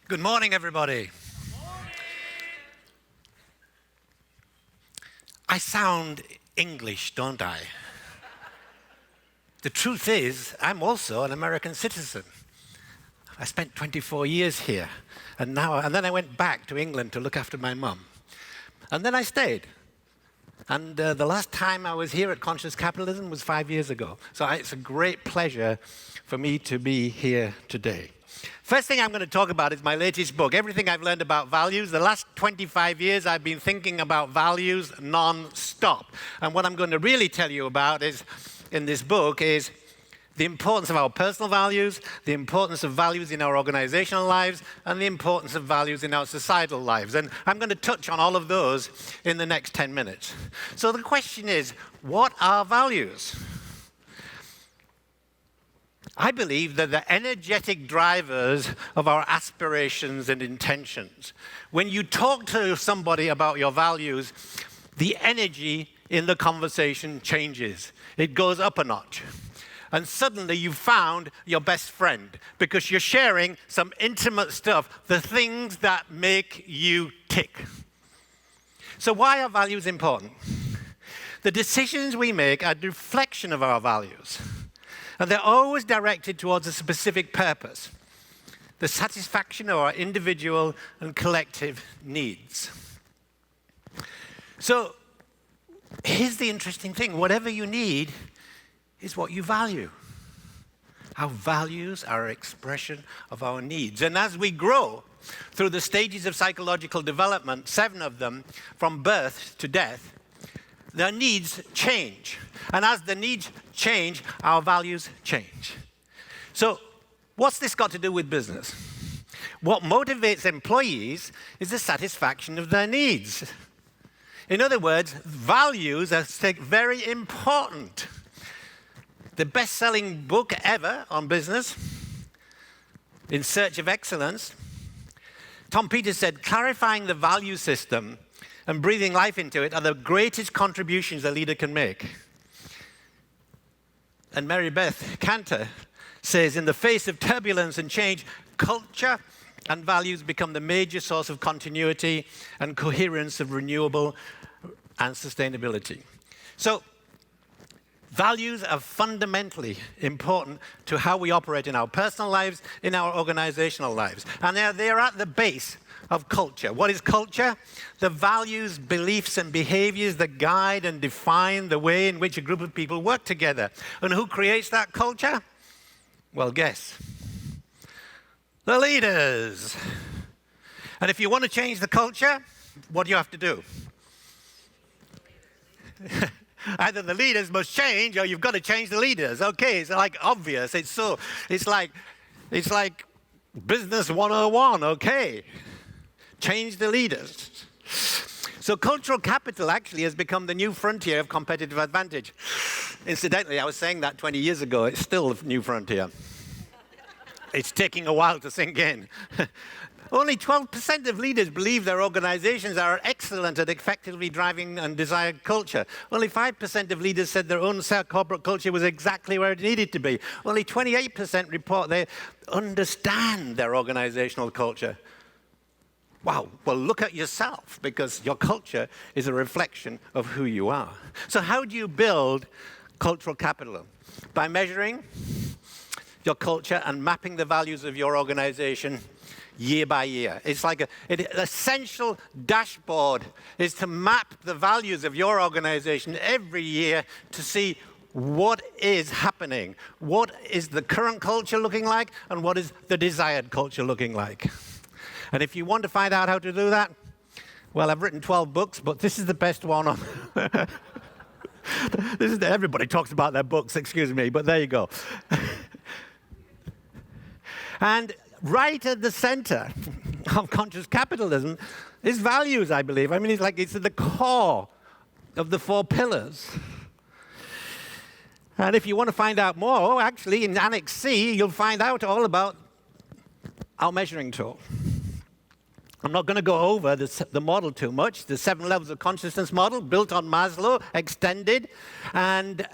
Good morning, everybody. I sound English, don't I? The truth is, I'm also an American citizen. I spent 24 years here, and then I went back to England to look after my mum. And then I stayed. And the last time I was here at Conscious Capitalism was 5 years ago. So it's a great pleasure for me to be here today. First thing I'm going to talk about is my latest book, Everything I've Learned About Values. The last 25 years I've been thinking about values non-stop. And what I'm going to really tell you about in this book is the importance of our personal values, the importance of values in our organizational lives, and the importance of values in our societal lives. And I'm going to touch on all of those in the next 10 minutes. So the question is, what are values? I believe that the energetic drivers of our aspirations and intentions. When you talk to somebody about your values, the energy in the conversation changes. It goes up a notch. And suddenly you've found your best friend because you're sharing some intimate stuff, the things that make you tick. So why are values important? The decisions we make are a reflection of our values. And they're always directed towards a specific purpose, the satisfaction of our individual and collective needs. So here's the interesting thing. Whatever you need is what you value. Our values are an expression of our needs. And as we grow through the stages of psychological development, 7 of them, from birth to death, their needs change. And as the needs change, our values change. So what's this got to do with business? What motivates employees is the satisfaction of their needs. In other words, values are very important. The best-selling book ever on business, In Search of Excellence, Tom Peters said, clarifying the value system and breathing life into it are the greatest contributions a leader can make. And Mary Beth Cantor says, in the face of turbulence and change, culture and values become the major source of continuity and coherence of renewable and sustainability. So, values are fundamentally important to how we operate in our personal lives, in our organizational lives. And they're at the base of culture. What is culture? The values, beliefs, and behaviors that guide and define the way in which a group of people work together. And who creates that culture? Well, guess. The leaders. And if you want to change the culture, what do you have to do? Either the leaders must change or you've got to change the leaders. Okay, it's like obvious. It's like business 101, okay. Change the leaders. So cultural capital actually has become the new frontier of competitive advantage. Incidentally, I was saying that 20 years ago. It's still a new frontier. It's taking a while to sink in. Only 12% of leaders believe their organizations are excellent at effectively driving and desired culture. Only 5% of leaders said their own corporate culture was exactly where it needed to be. Only 28% report they understand their organizational culture. Wow, well, look at yourself, because your culture is a reflection of who you are. So how do you build cultural capital? By measuring your culture and mapping the values of your organization year by year. It's like an essential dashboard is to map the values of your organization every year to see what is happening. What is the current culture looking like, and what is the desired culture looking like? And if you want to find out how to do that, well, I've written 12 books, but this is the best one on. Everybody talks about their books, excuse me, but there you go. And right at the center of conscious capitalism is values, I believe. I mean, it's at the core of the 4 pillars. And if you want to find out more, actually, in Annex C, you'll find out all about our measuring tool. I'm not going to go over the model too much. The 7 levels of consciousness model, built on Maslow, extended. And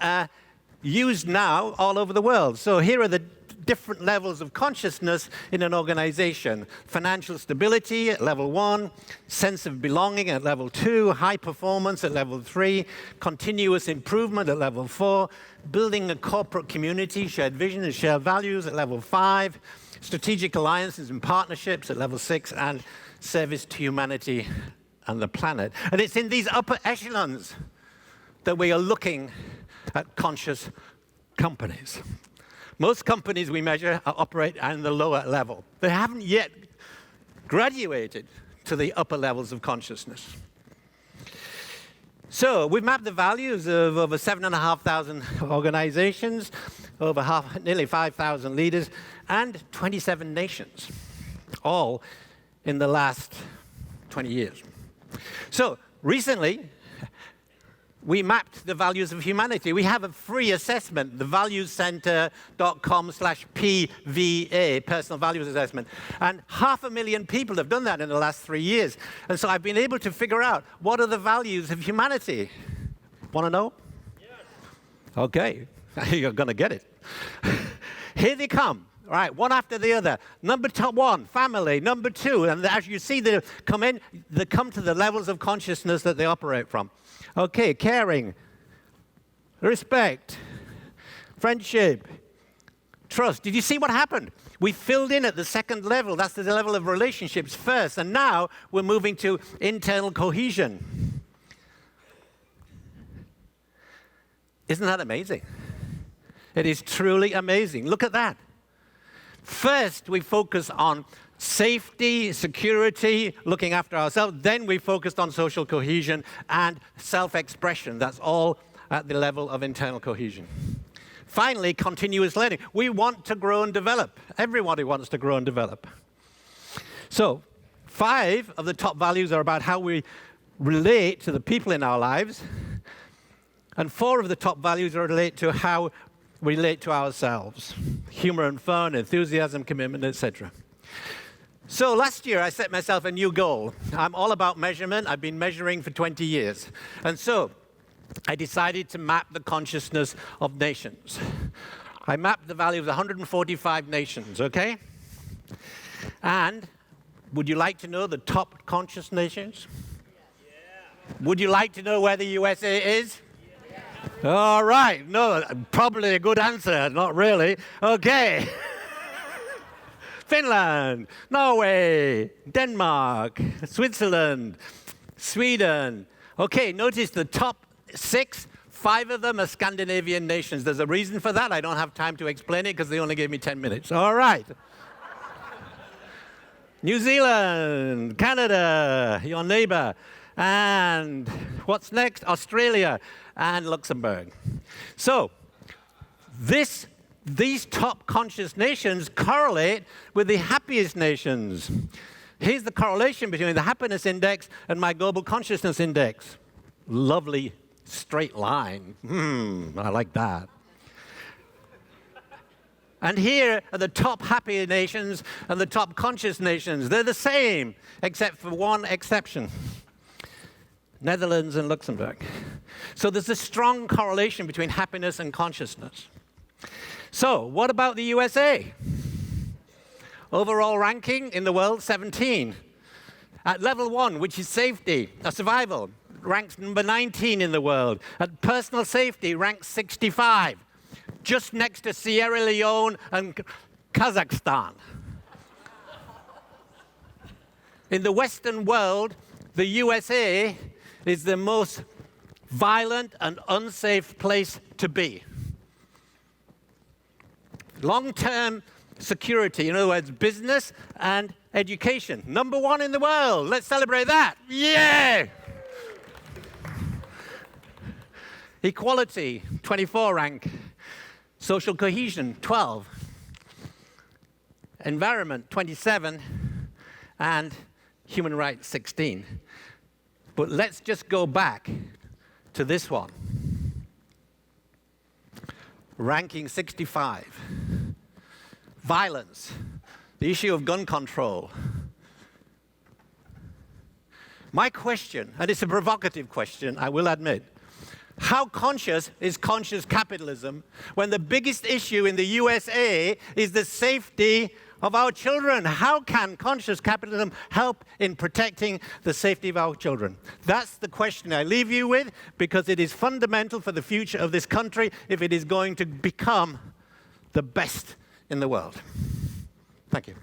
used now all over the world. So here are the different levels of consciousness in an organization. Financial stability at level 1, sense of belonging at level 2, high performance at level 3, continuous improvement at level 4, building a corporate community, shared vision and shared values at level 5, strategic alliances and partnerships at level 6, and service to humanity and the planet. And it's in these upper echelons that we are looking at conscious companies. Most companies we measure operate at the lower level. They haven't yet graduated to the upper levels of consciousness. So we've mapped the values of over 7,500 organizations, nearly 5,000 leaders, and 27 nations, all in the last 20 years. So recently, we mapped the values of humanity. We have a free assessment, the valuescenter.com/PVA, personal values assessment. And 500,000 people have done that in the last 3 years. And so I've been able to figure out what are the values of humanity. Want to know? Yes. Okay, you're going to get it. Here they come. All right, one after the other. Number top 1, family. Number 2, and as you see they come to the levels of consciousness that they operate from. Okay, caring, respect, friendship, trust. Did you see what happened? We filled in at the second level. That's the level of relationships first. And now we're moving to internal cohesion. Isn't that amazing? It is truly amazing. Look at that. First, we focus on safety, security, looking after ourselves. Then we focused on social cohesion and self-expression. That's all at the level of internal cohesion. Finally, continuous learning. We want to grow and develop. Everybody wants to grow and develop. So 5 of the top values are about how we relate to the people in our lives. And 4 of the top values relate to how we relate to ourselves. Humor and fun, enthusiasm, commitment, etc. So last year, I set myself a new goal. I'm all about measurement. I've been measuring for 20 years. And so I decided to map the consciousness of nations. I mapped the values of 145 nations, okay? And would you like to know the top conscious nations? Yeah. Would you like to know where the USA is? Yeah. All right. No, probably a good answer. Not really. Okay. Finland, Norway, Denmark, Switzerland, Sweden. Okay, notice the top 6, 5 of them are Scandinavian nations. There's a reason for that. I don't have time to explain it because they only gave me 10 minutes. All right. New Zealand, Canada, your neighbor. And what's next? Australia and Luxembourg. So these top conscious nations correlate with the happiest nations. Here's the correlation between the happiness index and my global consciousness index. Lovely straight line. I like that. And here are the top happy nations and the top conscious nations. They're the same, except for one exception. Netherlands and Luxembourg. So there's a strong correlation between happiness and consciousness. So, what about the USA? Overall ranking in the world, 17. At level 1, which is safety, survival, ranks number 19 in the world. At personal safety, ranks 65, just next to Sierra Leone and Kazakhstan. In the Western world, the USA is the most violent and unsafe place to be. Long-term security, in other words, business and education. Number 1 in the world. Let's celebrate that. Yeah! Equality, 24 rank. Social cohesion, 12. Environment, 27. And human rights, 16. But let's just go back to this one. Ranking 65. Violence, the issue of gun control. My question, and it's a provocative question, I will admit, How conscious is conscious capitalism when the biggest issue in the USA is the safety of our children? How can conscious capitalism help in protecting the safety of our children? That's the question I leave you with, because it is fundamental for the future of this country if it is going to become the best in the world. Thank you.